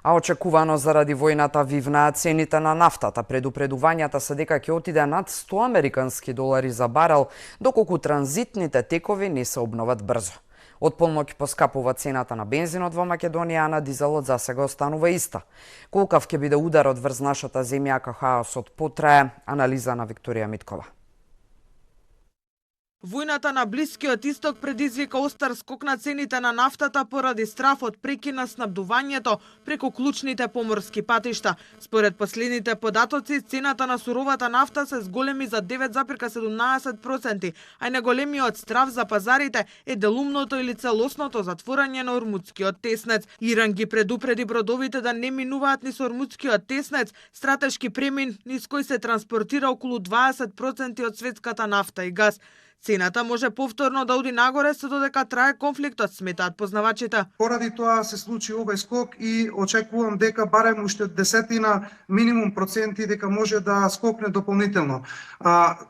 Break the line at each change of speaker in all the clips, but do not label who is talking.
А очекувано заради војната вивнаат цените на нафтата. Предупредувањата се дека ќе отиде над 100 американски долари за барел, доколку транзитните текови не се обноват брзо. Од полноќ поскапува цената на бензинот во Македонија, а на дизелот засега останува иста. Колкав ќе биде ударот врз нашата земја ако хаосот потрае? Анализа на Викторија Миткова.
Војната на Блискиот Исток предизвика остар скок на цените на нафтата поради страф од прекина снабдувањето преку клучните поморски патишта. Според последните податоци, цената на суровата нафта се зголеми за 9,17%, а најголемиот страф за пазарите е делумното или целосното затворање на Ормудскиот теснец. Иран ги предупреди бродовите да не минуваат низ Ормудскиот теснец, стратешки премин низ кој се транспортира околу 20% од светската нафта и газ. Цената може повторно да оди нагоре се додека трае конфликтот, сметаат познавачите.
Поради тоа се случи овој скок и очекувам дека барем уште десетина минимум проценти дека може да скокне дополнително.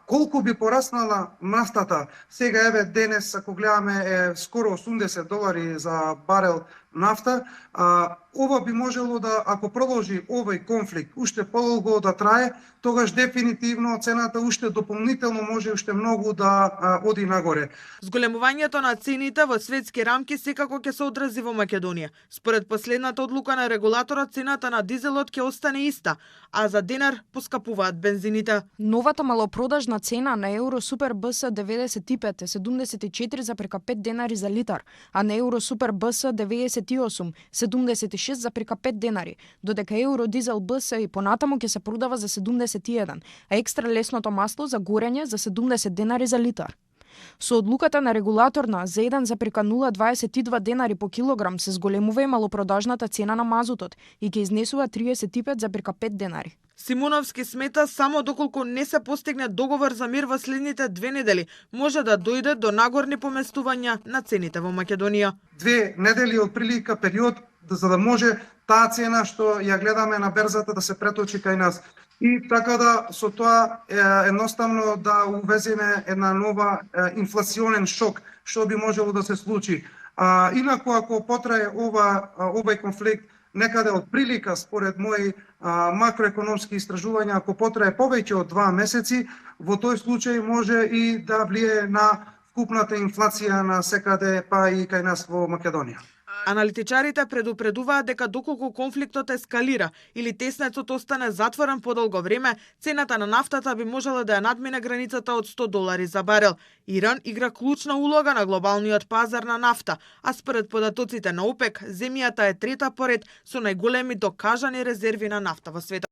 Колку би пораснала нафтата? Сега еве денес ако гледаме е скоро 80 долари за барел нафта. Ова би можело да, ако продолжи овој конфликт уште подолго да трае, тогаш дефинитивно цената уште дополнително може уште многу да оди нагоре.
Зголемувањето на цените во светски рамки секако ќе се одрази во Македонија. Според последната одлука на регулаторот, цената на дизелот ќе остане иста, а за денар поскапуваат бензините.
Новата малопродажна цена на Евро Супер БС 95 е 74,5 денари за литар, а на Евро Супер БС 98 76,5 денари, додека Евро Дизел БС и понатаму ќе се продава за 71, а екстра лесното масло за горење за 70 денари за литар. Со одлуката на регулаторна за 1,022 денари по килограм се зголемува и малопродажната цена на мазутот и ќе изнесува 35,5 денари.
Симуновски смета само доколку не се постигне договор за мир во следните 2 недели, може да дојде до нагорни поместувања на цените во Македонија.
2 недели од прилика период за да може таа цена што ја гледаме на берзата да се преточи кај нас. И така да со тоа едноставно да увеземе една нова инфлационен шок што би можело да се случи. Инаку ако потрае овој конфликт некаде од прилика според мои макроекономски истражувања, ако потрае повеќе од 2 месеци, во тој случај може и да влие на вкупната инфлација на секаде па и кај нас во Македонија.
Аналитичарите предупредуваат дека доколку конфликтот ескалира или теснецот остане затворен подолго време, цената на нафтата би можела да ја надмине границата од 100 долари за барел. Иран игра клучна улога на глобалниот пазар на нафта, а според податоците на ОПЕК, земјата е трета поред со најголеми докажани резерви на нафта во светот.